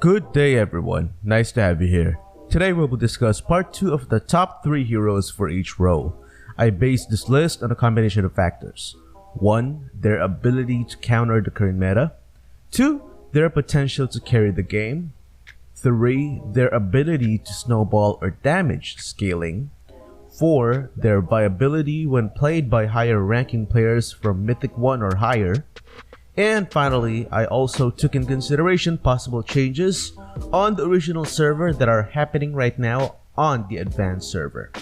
Good day everyone, nice to have you here. Today we will discuss part 2 of the top 3 heroes for each role. I based this list on a combination of factors. 1. Their ability to counter the current meta. 2. Their potential to carry the game. 3. Their ability to snowball or damage scaling. 4. Their viability when played by higher ranking players from Mythic 1 or higher. And finally, I also took in consideration possible changes on the original server that are happening right now on the advanced server.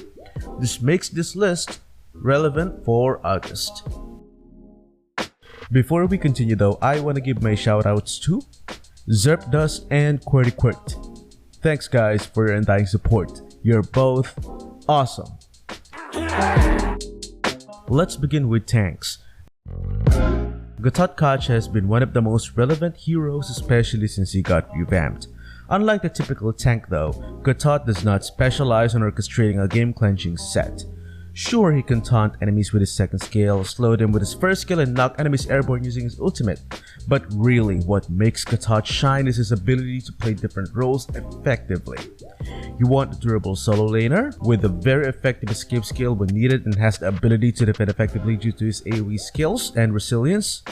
This makes this list relevant for August. Before we continue though, I want to give my shoutouts to Zerpdust and QueryQuirt. Thanks guys for your undying support. You're both awesome. Let's begin with tanks. Gatot Kacha has been one of the most relevant heroes, especially since he got revamped. Unlike the typical tank though, Gatot does not specialize on orchestrating a game-clenching set. Sure, he can taunt enemies with his second skill, slow them with his first skill, and knock enemies airborne using his ultimate. But really, what makes Gatot shine is his ability to play different roles effectively. You want a durable solo laner with a very effective escape skill when needed and has the ability to defend effectively due to his AoE skills and resilience?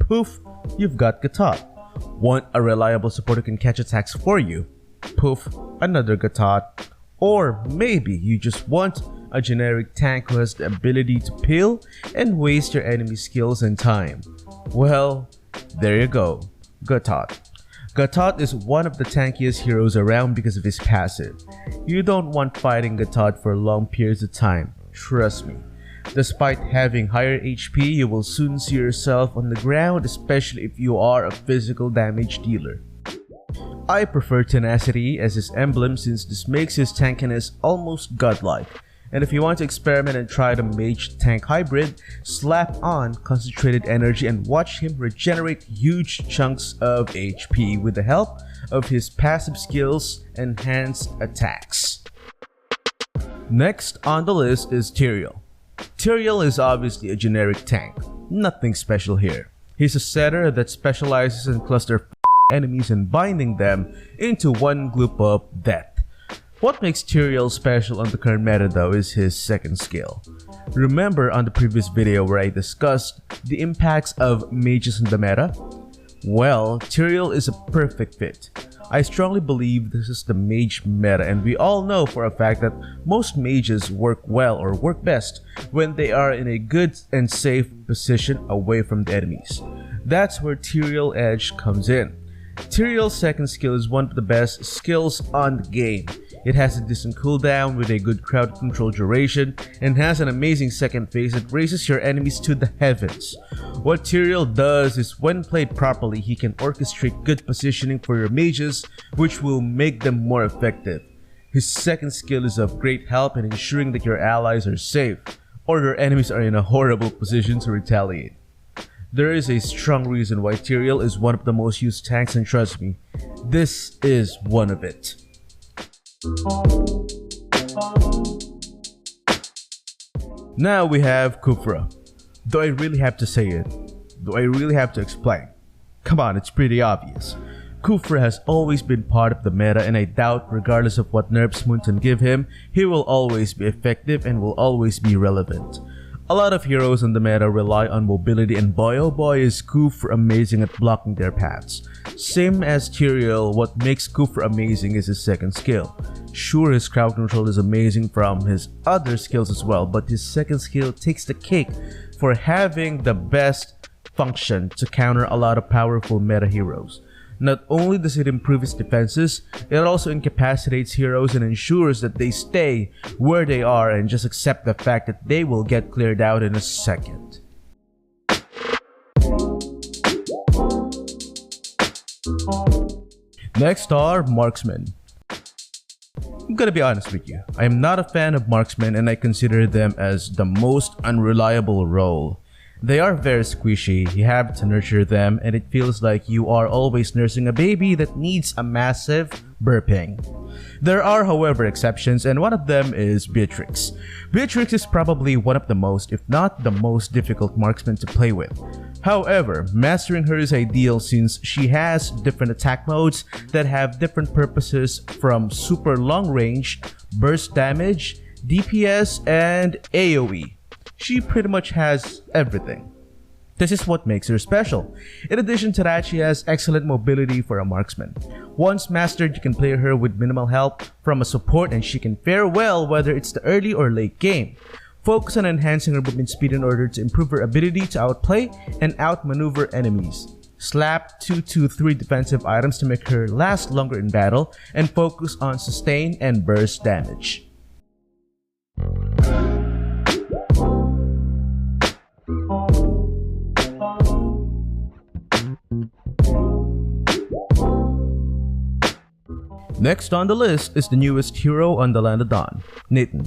Poof, you've got Gatot. Want a reliable support who can catch attacks for you? Poof, another Gatot. Or maybe you just want a generic tank who has the ability to peel and waste your enemy's skills and time. Well, there you go, Gatot. Gatot is one of the tankiest heroes around because of his passive. You don't want fighting Gatot for long periods of time, trust me. Despite having higher HP, you will soon see yourself on the ground, especially if you are a physical damage dealer. I prefer Tenacity as his emblem since this makes his tankiness almost godlike. And if you want to experiment and try the mage tank hybrid, slap on Concentrated Energy and watch him regenerate huge chunks of HP with the help of his passive skills enhanced attacks. Next on the list is Tyrael. Tyrael is obviously a generic tank, nothing special here. He's a setter that specializes in cluster enemies and binding them into one gloop of death. What makes Tyrael special on the current meta though is his second skill. Remember on the previous video where I discussed the impacts of mages in the meta? Well, Tyrael is a perfect fit. I strongly believe this is the mage meta, and we all know for a fact that most mages work well or work best when they are in a good and safe position away from the enemies. That's where Tyrael Edge comes in. Tyrael's second skill is one of the best skills on the game. It has a decent cooldown with a good crowd control duration and has an amazing second phase that raises your enemies to the heavens. What Tyrael does is when played properly, he can orchestrate good positioning for your mages, which will make them more effective. His second skill is of great help in ensuring that your allies are safe, or your enemies are in a horrible position to retaliate. There is a strong reason why Tyrael is one of the most used tanks, and trust me, this is one of it. Now we have Khufra. Do I really have to say it? Do I really have to explain? Come on, it's pretty obvious. Khufra has always been part of the meta, and I doubt regardless of what nerfs MOONTON give him, he will always be effective and will always be relevant. A lot of heroes in the meta rely on mobility, and boy oh boy is Khufra amazing at blocking their paths. Same as Tyrael, what makes Khufra amazing is his second skill. Sure, his crowd control is amazing from his other skills as well, but his second skill takes the cake for having the best function to counter a lot of powerful meta heroes. Not only does it improve his defenses, it also incapacitates heroes and ensures that they stay where they are and just accept the fact that they will get cleared out in a second. Next are Marksmen. I'm gonna be honest with you, I am not a fan of Marksmen and I consider them as the most unreliable role. They are very squishy, you have to nurture them, and it feels like you are always nursing a baby that needs a massive burping. There are however exceptions, and one of them is Beatrix. Beatrix is probably one of the most, if not the most difficult marksman to play with. However, mastering her is ideal since she has different attack modes that have different purposes from super long range, burst damage, DPS, and AoE. She pretty much has everything. This is what makes her special. In addition to that, she has excellent mobility for a marksman. Once mastered, you can play her with minimal help from a support and she can fare well whether it's the early or late game. Focus on enhancing her movement speed in order to improve her ability to outplay and outmaneuver enemies. Slap 2-3 defensive items to make her last longer in battle, and focus on sustain and burst damage. Next on the list is the newest hero on the Land of Dawn, Nathan.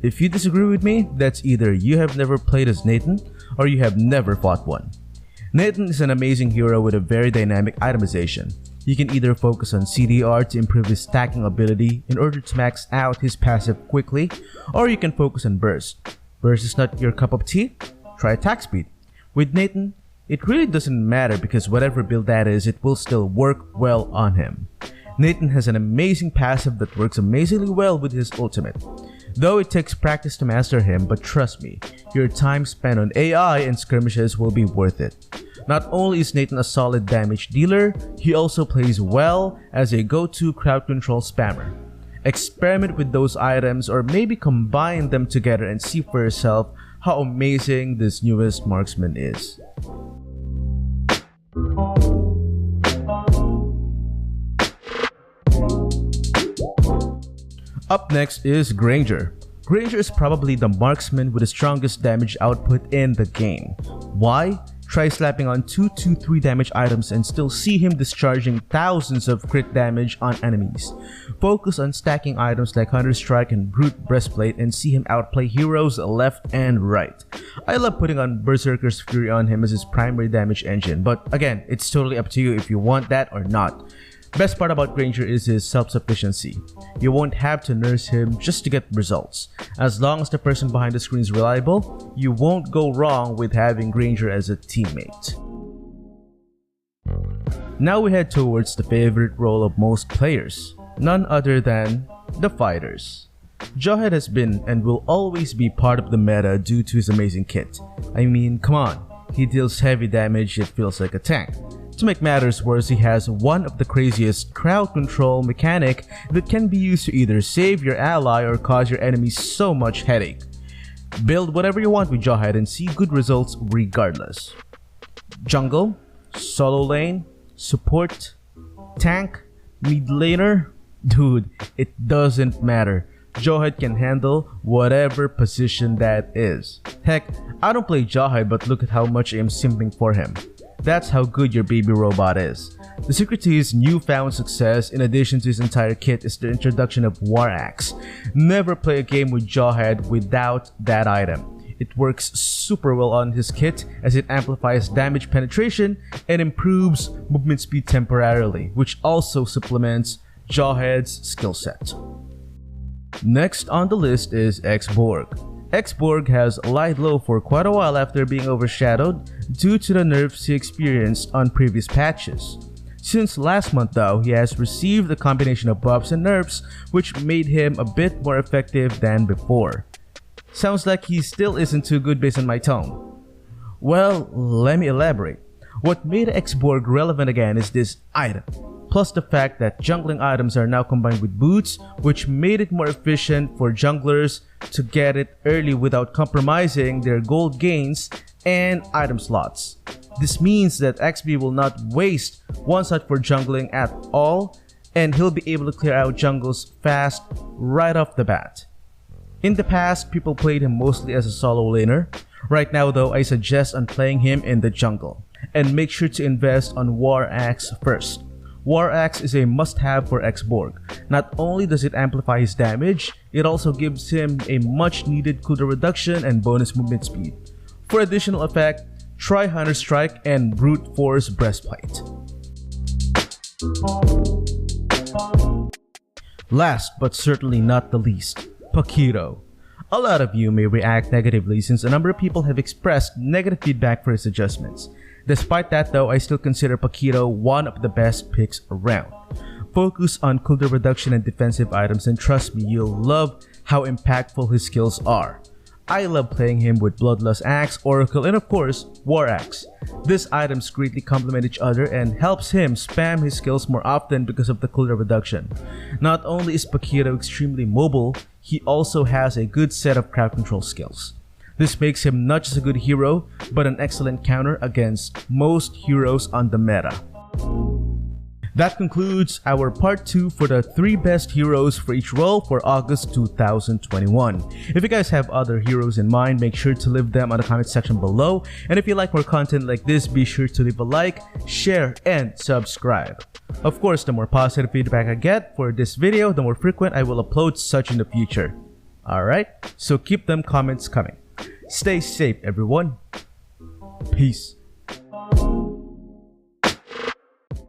If you disagree with me, that's either you have never played as Nathan or you have never fought one. Nathan is an amazing hero with a very dynamic itemization. You can either focus on CDR to improve his stacking ability in order to max out his passive quickly, or you can focus on burst. Burst is not your cup of tea? Try attack speed. With Nathan, it really doesn't matter because whatever build that is, it will still work well on him. Nathan has an amazing passive that works amazingly well with his ultimate. Though it takes practice to master him, but trust me, your time spent on AI and skirmishes will be worth it. Not only is Nathan a solid damage dealer, he also plays well as a go-to crowd control spammer. Experiment with those items or maybe combine them together and see for yourself how amazing this newest marksman is. Up next is Granger. Granger is probably the marksman with the strongest damage output in the game. Why? Try slapping on 2-3 damage items and still see him discharging thousands of crit damage on enemies. Focus on stacking items like Hunter Strike and Brute Breastplate and see him outplay heroes left and right. I love putting on Berserker's Fury on him as his primary damage engine, but again, it's totally up to you if you want that or not. Best part about Granger is his self-sufficiency. You won't have to nurse him just to get results. As long as the person behind the screen is reliable, you won't go wrong with having Granger as a teammate. Now we head towards the favorite role of most players, none other than the fighters. Jawhead has been and will always be part of the meta due to his amazing kit. I mean, come on, he deals heavy damage yet feels like a tank. To make matters worse, he has one of the craziest crowd control mechanic that can be used to either save your ally or cause your enemies so much headache. Build whatever you want with Jawhead and see good results regardless. Jungle, solo lane, support, tank, mid laner, dude, it doesn't matter. Jawhead can handle whatever position that is. Heck, I don't play Jawhead, but look at how much I am simping for him. That's how good your baby robot is. The secret to his newfound success, in addition to his entire kit, is the introduction of War Axe. Never play a game with Jawhead without that item. It works super well on his kit as it amplifies damage penetration and improves movement speed temporarily, which also supplements Jawhead's skill set. Next on the list is X-Borg. X-Borg has lied low for quite a while after being overshadowed due to the nerfs he experienced on previous patches. Since last month though, he has received a combination of buffs and nerfs which made him a bit more effective than before. Sounds like he still isn't too good based on my tone. Well, let me elaborate. What made X-Borg relevant again is this item, plus the fact that jungling items are now combined with boots, which made it more efficient for junglers to get it early without compromising their gold gains and item slots. This means that XB will not waste one slot for jungling at all, and he'll be able to clear out jungles fast right off the bat. In the past, people played him mostly as a solo laner. Right now though, I suggest on playing him in the jungle, and make sure to invest on War Axe first. War Axe is a must-have for X-Borg. Not only does it amplify his damage, it also gives him a much-needed cooldown reduction and bonus movement speed. For additional effect, try Hunter Strike and Brute Force Breastplate. Last but certainly not the least, Pakito. A lot of you may react negatively since a number of people have expressed negative feedback for his adjustments. Despite that though, I still consider Pakito one of the best picks around. Focus on cooldown reduction and defensive items, and trust me, you'll love how impactful his skills are. I love playing him with Bloodlust Axe, Oracle, and of course, War Axe. These items greatly complement each other and helps him spam his skills more often because of the cooldown reduction. Not only is Pakito extremely mobile, he also has a good set of crowd control skills. This makes him not just a good hero, but an excellent counter against most heroes on the meta. That concludes our part 2 for the 3 best heroes for each role for August 2021. If you guys have other heroes in mind, make sure to leave them on the comment section below. And if you like more content like this, be sure to leave a like, share, and subscribe. Of course, the more positive feedback I get for this video, the more frequent I will upload such in the future. Alright, so keep them comments coming. Stay safe everyone. Peace.